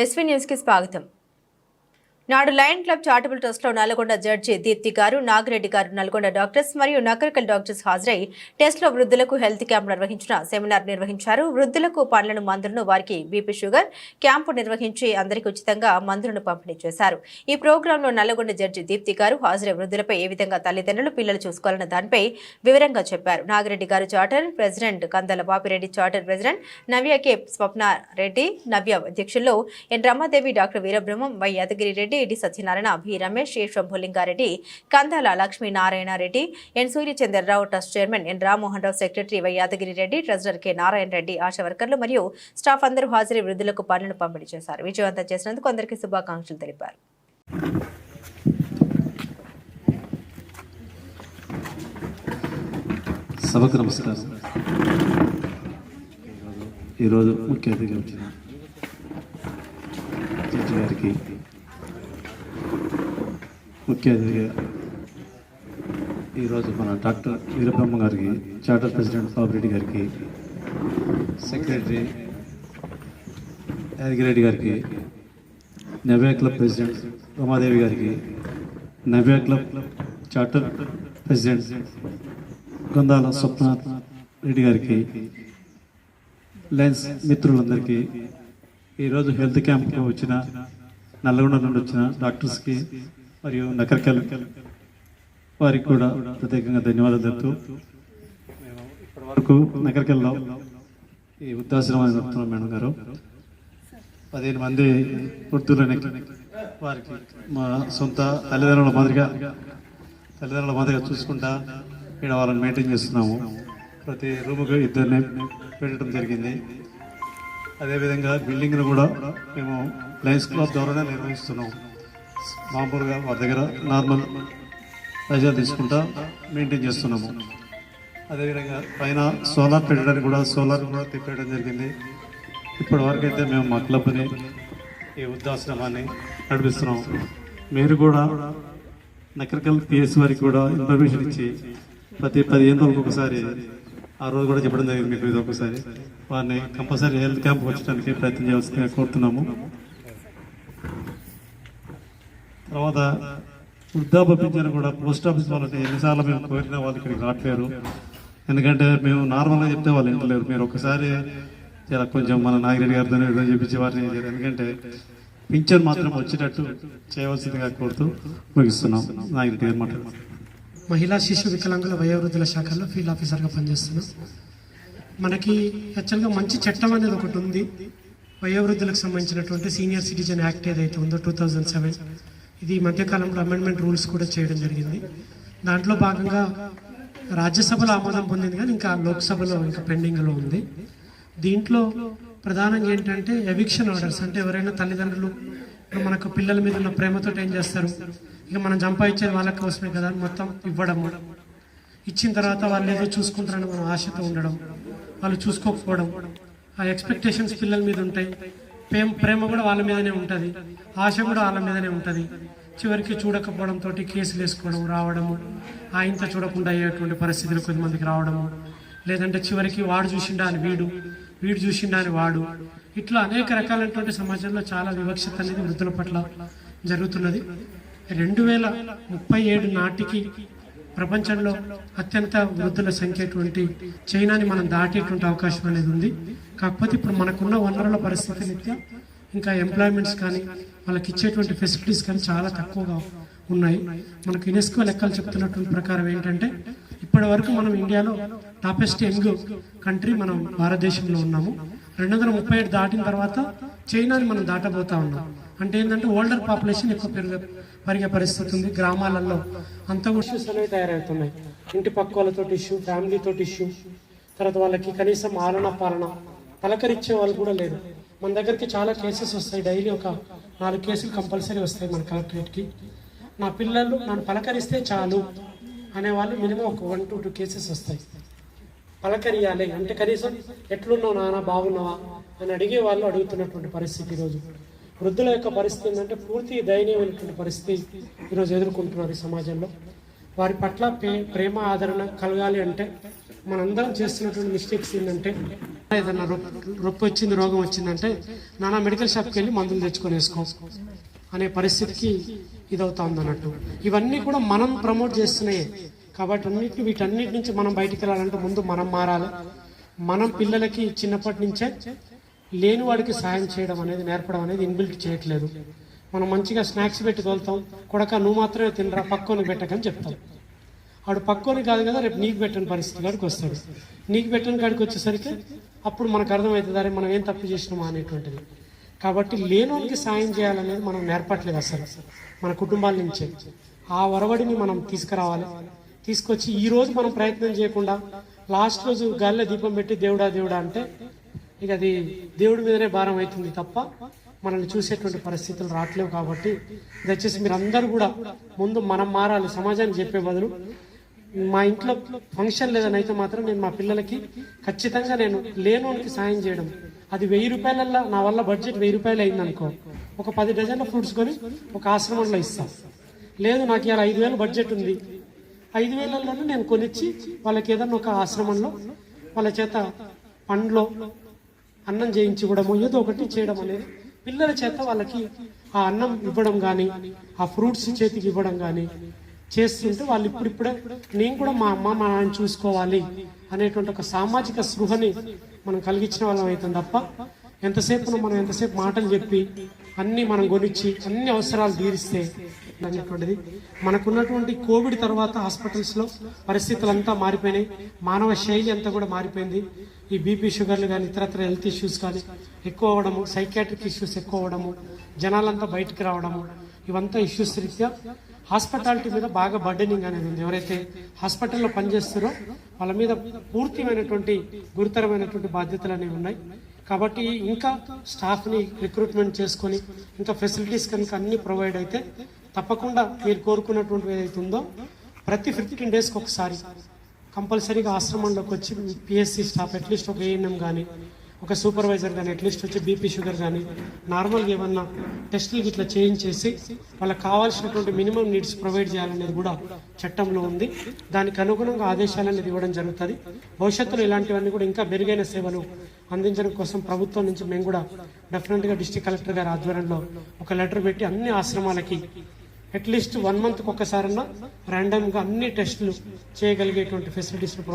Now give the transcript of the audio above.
SV news కి స్వాగతం. నాడు లయన్ క్లబ్ చారిటబుల్ ట్రస్ట్ లో నల్గొండ జడ్జి దీప్తి గారు, నాగిరెడ్డి గారు, నల్గొండ డాక్టర్స్ మరియు నకరికల్ డాక్టర్స్ హాజరై టెస్ట్ లో వృద్ధులకు హెల్త్ క్యాంప్ నిర్వహించిన సెమినార్ నిర్వహించారు. వృద్ధులకు పండ్లను, మందులను, వారికి బీపీ షుగర్ క్యాంపు నిర్వహించి అందరికీ ఉచితంగా మందులను పంపిణీ చేశారు. ఈ ప్రోగ్రామ్ లో నల్గొండ జడ్జి దీప్తి గారు హాజరై వృద్ధులపై ఏ విధంగా తల్లిదండ్రులు, పిల్లలు చూసుకోవాలన్న దానిపై వివరంగా చెప్పారు. నాగిరెడ్డి గారు charter president, Kandala Bapireddy charter president, Navya K Swapnareddy Navya అధ్యక్షుల్లో N Ramadevi, doctor Veerabrahmam, Y Yadagiri Reddy, D Satyanarayana, B Ramesh, A Shambhulingareddy, Kandala Lakshminarayanareddy, N Suryachandrarao, trust chairman N Rammohan Rao, secretary Y Yadagiri Reddy, treasurer K Narayana Reddy, Asha వర్కర్లు మరియు స్టాఫ్ అందరూ హాజరై వృద్ధులకు పనులను పంపిణీ చేశారు. విజయవంతం చేసినందుకు అందరికీ శుభాకాంక్షలు తెలిపారు. సభకు నమస్కారం. ఈరోజు ముఖ్య అతిథిగా వచ్చిన జడ్జి గారికి, ముఖ్య అతిథిగా ఈరోజు మన డాక్టర్ వీరబ్రహ్మ గారికి, చార్టర్ ప్రెసిడెంట్ బాబురెడ్డి గారికి, సెక్రటరీ యాదగిరెడ్డి గారికి, నవ్య క్లబ్ ప్రెసిడెంట్ రమాదేవి గారికి, నవ్య క్లబ్ చార్టర్ ప్రెసిడెంట్ గంధాల స్వప్నారెడ్డి గారికి, లయన్స్ మిత్రులందరికీ, ఈరోజు హెల్త్ క్యాంప్కి వచ్చిన నల్గొండ నుండి వచ్చిన డాక్టర్స్కి మరియు నకరికల్ వారికి కూడా ప్రత్యేకంగా ధన్యవాదాలు చెప్తూ, మేము ఇప్పటి వరకు నకరికల్లో ఈ వృద్ధాశ్రమాన్ని నడుపుతున్నాం. మేడం గారు 15 మంది వృద్ధులని వారికి మా సొంత తల్లిదండ్రుల మాదిరిగా చూసుకుంటా ఇక్కడ వాళ్ళని మెయింటైన్ చేస్తున్నాము. ప్రతి రూముకు 2 పెట్టడం జరిగింది. అదేవిధంగా బిల్డింగ్ను కూడా మేము లయన్స్ క్లబ్ ద్వారానే నిర్వహిస్తున్నాము. మామూలుగా వారి దగ్గర నార్మల్ ప్రజలు తీసుకుంటా మెయింటైన్ చేస్తున్నాము. అదేవిధంగా పైన సోలార్ పెట్టడానికి కూడా తిప్పేయడం జరిగింది. ఇప్పటి వరకు అయితే మేము మా క్లబ్ని, ఈ వృద్ధాశ్రమాన్ని నడిపిస్తున్నాము. మీరు కూడా నకరికల్ పిఎస్ వారికి కూడా ఇన్ఫర్మేషన్ ఇచ్చి ప్రతి 15 రోజులకు ఒకసారి, ఆ రోజు కూడా చెప్పడం జరిగింది మీకు, ఇది ఒకసారి వారిని కంపల్సరీ హెల్త్ క్యాంప్ వచ్చడానికి ప్రయత్నం చేయాల్సిందిగా కోరుతున్నాము. తర్వాత వృద్ధాప్య పింఛను కూడా పోస్ట్ ఆఫీస్ వాళ్ళకి ఎన్నిసార్లు మేము కోరిన వాళ్ళు ఇక్కడికి రావట్లేరు. ఎందుకంటే మేము నార్మల్గా చెప్తే వాళ్ళు వింటలేరు. మీరు ఒకసారి చాలా కొంచెం మన నాగిరెడ్డి గారితో చెప్పించే వారిని, ఎందుకంటే పింఛన్ మాత్రం వచ్చేటట్టు చేయవలసిందిగా కోరుతూ ముగిస్తున్నాం. నాగిరెడ్డి గారు మాట్లాడుతున్నాం. మహిళా శిశు వికలాంగుల వయోవృద్ధుల శాఖల్లో ఫీల్డ్ ఆఫీసర్గా పనిచేస్తున్నాం. మనకి యాక్చువల్గా మంచి చట్టం అనేది ఒకటి ఉంది. వయోవృద్ధులకు సంబంధించినటువంటి సీనియర్ సిటిజన్ యాక్ట్ ఏదైతే ఉందో 2007, ఇది ఈ మధ్యకాలంలో అమెండ్మెంట్ రూల్స్ కూడా చేయడం జరిగింది. దాంట్లో భాగంగా రాజ్యసభలో ఆమోదం పొందింది, కానీ ఇంకా లోక్సభలో ఇంకా పెండింగ్లో ఉంది. దీంట్లో ప్రధానంగా ఏంటంటే ఎవిక్షన్ ఆర్డర్స్, అంటే ఎవరైనా తల్లిదండ్రులు మనకు పిల్లల మీద ఉన్న ప్రేమతో ఏం చేస్తారు, ఇక మనం సంపాదించేది వాళ్ళ కోసమే కదా మొత్తం ఇవ్వడము, ఇచ్చిన తర్వాత వాళ్ళు ఏదో చూసుకుంటారని మనం ఆశతో ఉండడం, వాళ్ళు చూసుకోకపోవడం, ఆ ఎక్స్పెక్టేషన్స్ పిల్లల మీద ఉంటాయి. ప్రేమ కూడా వాళ్ళ మీదనే ఉంటుంది, ఆశ కూడా వాళ్ళ మీదనే ఉంటుంది. చివరికి చూడకపోవడంతో కేసులు వేసుకోవడం, రావడము, ఆయనతో చూడకుండా అయ్యేటువంటి పరిస్థితులు కొద్దిమందికి రావడము, లేదంటే చివరికి వాడు చూసిండా అని వీడు చూసిండా అని వాడు, ఇట్లా అనేక రకాలైనటువంటి సమాజంలో చాలా వివక్షత అనేది వృద్ధుల పట్ల జరుగుతున్నది. 2037 నాటికి ప్రపంచంలో అత్యంత వృద్ధుల సంఖ్య అటువంటి చైనాని మనం దాటేటువంటి అవకాశం అనేది ఉంది. కాకపోతే ఇప్పుడు మనకున్న వనరుల పరిస్థితి రీత్యా ఇంకా ఎంప్లాయ్మెంట్స్ కానీ వాళ్ళకి ఇచ్చేటువంటి ఫెసిలిటీస్ కానీ చాలా తక్కువగా ఉన్నాయి. మనకు యునెస్కో లెక్కలు చెప్తున్నటువంటి ప్రకారం ఏంటంటే ఇప్పటి వరకు మనం ఇండియాలో టాపెస్ట్ యంగ్ కంట్రీ మనం భారతదేశంలో ఉన్నాము. 237 దాటిన తర్వాత చైనాని మనం దాటబోతా ఉన్నాం. అంటే ఏంటంటే ఓల్డర్ పాపులేషన్ ఎక్కువ పెరిగే పరిస్థితి ఉంది. గ్రామాలలో అంతా ఇష్యూస్ అనేవి తయారవుతున్నాయి. ఇంటి పక్క వాళ్ళతో ఇష్యూ, ఫ్యామిలీతో ఇష్యూ, తర్వాత వాళ్ళకి కనీసం ఆలన పాలన పలకరించే వాళ్ళు కూడా లేదు. మన దగ్గరికి చాలా కేసెస్ వస్తాయి. డైలీ ఒక 4 కేసులు కంపల్సరీ వస్తాయి మన కలెక్టరేట్కి. నా పిల్లలు నన్ను పలకరిస్తే చాలు అనేవాళ్ళు మినిమం ఒక 1 to 2 కేసెస్ వస్తాయి. పలకరియాలి అంటే కనీసం ఎట్లున్నావు నాన్న, బాగున్నావా అని అడిగే వాళ్ళు అడుగుతున్నటువంటి పరిస్థితి ఈరోజు. వృద్ధుల యొక్క పరిస్థితి ఏంటంటే పూర్తి దయనీయమైనటువంటి పరిస్థితి ఈరోజు ఎదుర్కొంటున్నారు ఈ సమాజంలో. వారి పట్ల ప్రేమ, ఆదరణ కలగాలి అంటే మనందరం చేస్తున్నటువంటి మిస్టేక్స్ ఏంటంటే ఏదన్నా రొప్పి వచ్చింది, రోగం వచ్చిందంటే నానా మెడికల్ షాప్కి వెళ్ళి మందులు తెచ్చుకొని వేసుకో అనే పరిస్థితికి ఇదవుతా ఉందన్నట్టు. ఇవన్నీ కూడా మనం ప్రమోట్ చేస్తున్నాయే. కాబట్టి వీటన్నిటి నుంచి మనం బయటికి వెళ్ళాలంటే ముందు మనం మారాలి. మనం పిల్లలకి చిన్నప్పటి నుంచే లేని వాడికి సాయం చేయడం అనేది, నేర్పడం అనేది ఇన్బిల్ట్ చేయట్లేదు. మనం మంచిగా స్నాక్స్ పెట్టి తోలుతాం, కొడక నువ్వు మాత్రమే తినరా పక్కోని పెట్టకని చెప్తాం. వాడు పక్కోని కాదు కదా, రేపు నీకు పెట్టని పరిస్థితి కాడికి వస్తాడు. నీకు పెట్టని కాడికి వచ్చేసరికి అప్పుడు మనకు అర్థమవుతుంది, అరే మనం ఏం తప్పు చేసినామా అనేటువంటిది. కాబట్టి లేనోనికి సాయం చేయాలనేది మనం నేర్పట్లేదు అసలు మన కుటుంబాల నుంచే. ఆ ఒరవడిని మనం తీసుకురావాలి. తీసుకొచ్చి ఈ రోజు మనం ప్రయత్నం చేయకుండా లాస్ట్ రోజు గాలిలో దీపం పెట్టి దేవుడా దేవుడా అంటే ఇక అది దేవుడి మీదనే భారం అవుతుంది తప్ప మనల్ని చూసేటువంటి పరిస్థితులు రావట్లేవు. కాబట్టి దయచేసి మీరు అందరూ కూడా ముందు మనం మారాలి. సమాజానికి చెప్పే బదులు మా ఇంట్లో ఫంక్షన్ లేదని అయితే మాత్రం నేను మా పిల్లలకి ఖచ్చితంగా నేను లేనోనికి సాయం చేయడం. అది 1000 రూపాయలల్లో నా వల్ల బడ్జెట్ 1000 రూపాయలు అయిందనుకో, ఒక 10 డజన్ల ఫ్రూట్స్ కొని ఒక ఆశ్రమంలో ఇస్తాను. లేదు నాకు ఇలా 5000 బడ్జెట్ ఉంది, 5000లోనే నేను కొనిచ్చి వాళ్ళకి ఏదన్నా ఒక ఆశ్రమంలో వాళ్ళ చేత పండ్లో అన్నం చేయించి ఇవ్వడము, ఏదో ఒకటి చేయడం అనేది పిల్లల చేత వాళ్ళకి ఆ అన్నం ఇవ్వడం కానీ ఆ ఫ్రూట్స్ చేతికి ఇవ్వడం కానీ చేస్తుంటే వాళ్ళు ఇప్పుడిప్పుడే నేను కూడా మా అమ్మ మా నాన్న చూసుకోవాలి అనేటువంటి ఒక సామాజిక స్పృహని మనం కలిగించిన వాళ్ళం అవుతుంది తప్ప ఎంతసేపు మాటలు చెప్పి అన్ని మనం కొనిచ్చి అన్ని అవసరాలు తీరిస్తే అనేటువంటిది. మనకున్నటువంటి కోవిడ్ తర్వాత హాస్పిటల్స్లో పరిస్థితులు అంతా మారిపోయినాయి. మానవ శైలి అంతా కూడా మారిపోయింది. ఈ బీపీ షుగర్లు కానీ ఇతరత్ర హెల్త్ ఇష్యూస్ కానీ ఎక్కువ అవ్వడము, సైకాట్రిక్ ఇష్యూస్ ఎక్కువ అవ్వడము, జనాలంతా బయటికి రావడము, ఇవంతా ఇష్యూస్ రీత్యా హాస్పిటాలిటీ మీద బాగా బర్డెనింగ్ అనేది ఉంది. ఎవరైతే హాస్పిటల్లో పనిచేస్తారో వాళ్ళ మీద పూర్తిమైనటువంటి గురుతరమైనటువంటి బాధ్యతలు అనేవి ఉన్నాయి. కాబట్టి ఇంకా స్టాఫ్ని రిక్రూట్మెంట్ చేసుకొని ఇంకా ఫెసిలిటీస్ కనుక అన్ని ప్రొవైడ్ అయితే తప్పకుండా మీరు కోరుకున్నటువంటి ఏదైతే ఉందో ప్రతి 15 డేస్కి ఒకసారి కంపల్సరీగా ఆశ్రమంలోకి వచ్చి పిఎస్సి స్టాఫ్ అట్లీస్ట్ ఒక ఏఎన్ఎం కానీ ఒక సూపర్వైజర్ కానీ అట్లీస్ట్ వచ్చి బీపీ షుగర్ కానీ నార్మల్గా ఏమన్నా టెస్టులు ఇట్లా చేయించేసి వాళ్ళకి కావాల్సినటువంటి మినిమం నీడ్స్ ప్రొవైడ్ చేయాలనేది కూడా చట్టంలో ఉంది. దానికి అనుగుణంగా ఆదేశాలు అనేది ఇవ్వడం జరుగుతుంది. భవిష్యత్తులో ఇలాంటివన్నీ కూడా ఇంకా మెరుగైన సేవలు అందించడం కోసం ప్రభుత్వం నుంచి మేము కూడా డెఫినెట్గా డిస్ట్రిక్ట్ కలెక్టర్ గారి ఆధ్వర్యంలో ఒక లెటర్ పెట్టి అన్ని ఆశ్రమాలకి అట్లీస్ట్ 1 మంత్కి ఒక్కసారన్నా ర్యాండమ్గా అన్ని టెస్టులు చేయగలిగేటువంటి ఫెసిలిటీస్